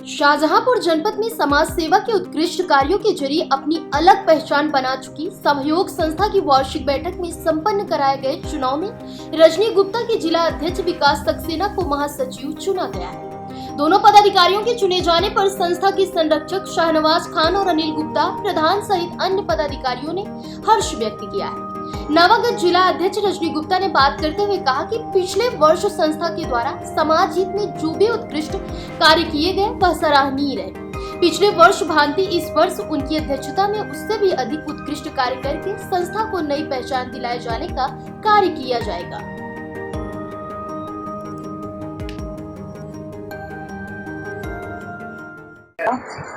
शाहजहांपुर जनपद में समाज सेवा के उत्कृष्ट कार्यों के जरिए अपनी अलग पहचान बना चुकी सहयोग संस्था की वार्षिक बैठक में संपन्न कराए गए चुनाव में रजनी गुप्ता के जिला अध्यक्ष विकास सक्सेना को महासचिव चुना गया है। दोनों पदाधिकारियों के चुने जाने पर संस्था के संरक्षक शाहनवाज खान और अनिल गुप्ता प्रधान सहित अन्य पदाधिकारियों ने हर्ष व्यक्त किया है। नवागत जिला अध्यक्ष रजनी गुप्ता ने बात करते हुए कहा कि पिछले वर्ष संस्था के द्वारा समाज हित में जो भी उत्कृष्ट कार्य किए गए वह सराहनीय रहे। पिछले वर्ष भांति इस वर्ष उनकी अध्यक्षता में उससे भी अधिक उत्कृष्ट कार्य करके संस्था को नई पहचान दिलाए जाने का कार्य किया जाएगा।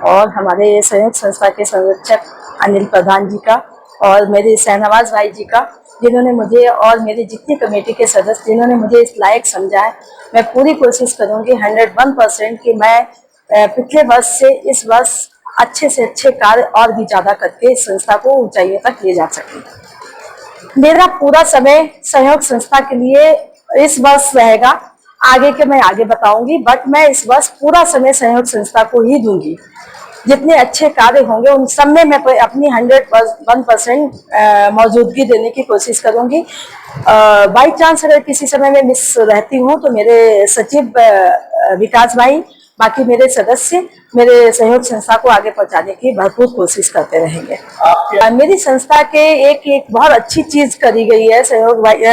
और हमारे सहयोग संस्था के संरक्षक अनिल प्रधान जी का और मेरे शाहनवाज भाई जी का, जिन्होंने मुझे और मेरी जितनी कमेटी के सदस्य जिन्होंने मुझे इस लायक समझा है। मैं पूरी कोशिश करूंगी 101% कि मैं पिछले वर्ष से इस वर्ष अच्छे से अच्छे कार्य और भी ज्यादा करके इस संस्था को ऊंचाइयों तक ले जा सकूं। मेरा पूरा समय सहयोग संस्था के लिए इस वर्ष रहेगा, आगे के मैं आगे बताऊंगी, बट मैं इस वर्ष पूरा समय सहयोग संस्था को ही दूंगी। जितने अच्छे कार्य होंगे उन सब में मैं अपनी 101% मौजूदगी देने की कोशिश करूंगी। बाई चांस अगर किसी समय में मिस रहती हूँ तो मेरे सचिव विकास भाई, बाकी मेरे सदस्य मेरे सहयोग संस्था को आगे पहुंचाने की भरपूर कोशिश करते रहेंगे। मेरी संस्था के एक बहुत अच्छी चीज करी गई है, सहयोग भाई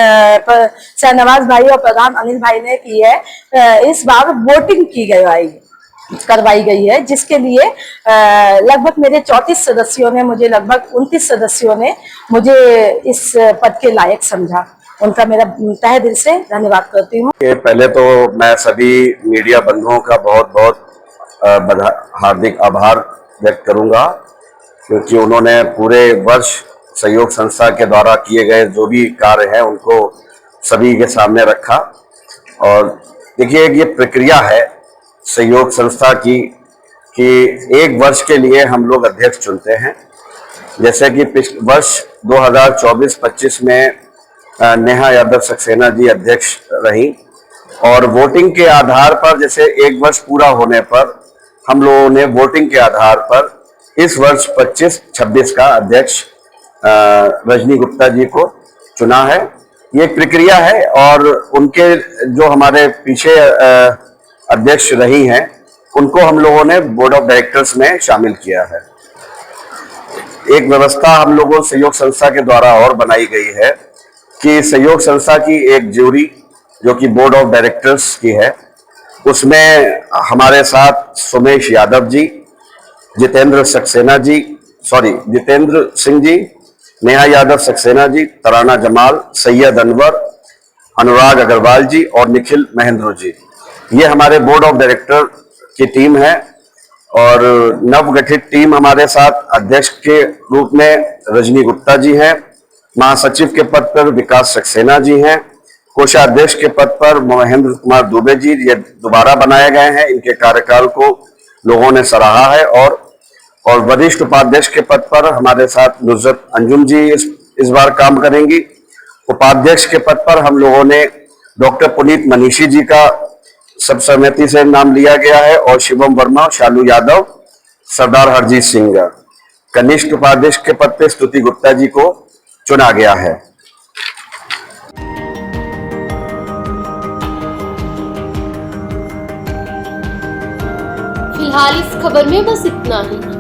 शाहनवाज भाई और प्रधान अनिल भाई ने की है। इस बार वोटिंग करवाई गई है, जिसके लिए लगभग मेरे 34 सदस्यों ने मुझे लगभग 29 सदस्यों ने मुझे इस पद के लायक समझा। उनका मेरा तहे दिल से धन्यवाद करती हूँ। पहले तो मैं सभी मीडिया बंधुओं का बहुत बहुत हार्दिक आभार व्यक्त करूंगा, क्योंकि उन्होंने पूरे वर्ष सहयोग संस्था के द्वारा किए गए जो भी कार्य हैं उनको सभी के सामने रखा। और देखिए, ये प्रक्रिया है सहयोग संस्था की कि एक वर्ष के लिए हम लोग अध्यक्ष चुनते हैं। जैसे कि पिछले वर्ष 2024-25 में नेहा यादव सक्सेना जी अध्यक्ष रही और वोटिंग के आधार पर जैसे एक वर्ष पूरा होने पर हम लोगों ने वोटिंग के आधार पर इस वर्ष 25-26 का अध्यक्ष रजनी गुप्ता जी को चुना है। ये एक प्रक्रिया है और उनके जो हमारे पीछे अध्यक्ष रही हैं उनको हम लोगों ने बोर्ड ऑफ डायरेक्टर्स में शामिल किया है। एक व्यवस्था हम लोगों सहयोग संस्था के द्वारा और बनाई गई है कि सहयोग संस्था की एक ज्यूरी जो कि बोर्ड ऑफ डायरेक्टर्स की है, उसमें हमारे साथ सुमेश यादव जी, जितेंद्र सिंह जी, नेहा यादव सक्सेना जी, तराना जमाल, सैयद अनवर, अनुराग अग्रवाल जी और निखिल महेंद्र जी, ये हमारे बोर्ड ऑफ डायरेक्टर की टीम है। और नवगठित टीम हमारे साथ अध्यक्ष के रूप में रजनी गुप्ता जी हैं, महासचिव के पद पर विकास सक्सेना जी हैं, कोषाध्यक्ष के पद पर महेंद्र कुमार दुबे जी ये दोबारा बनाए गए हैं। इनके कार्यकाल को लोगों ने सराहा है। और वरिष्ठ उपाध्यक्ष के पद पर हमारे साथ नुसरत अंजुम जी इस बार काम करेंगी। उपाध्यक्ष के पद पर हम लोगों ने डॉक्टर पुनीत मनीषी जी का सर्वसम्मति से नाम लिया गया है और शिवम वर्मा, शालू यादव, सरदार हरजीत सिंह। कनिष्ठ उपाध्यक्ष के पद पर स्तुति गुप्ता जी को चुना गया है। फिलहाल इस खबर में बस इतना ही।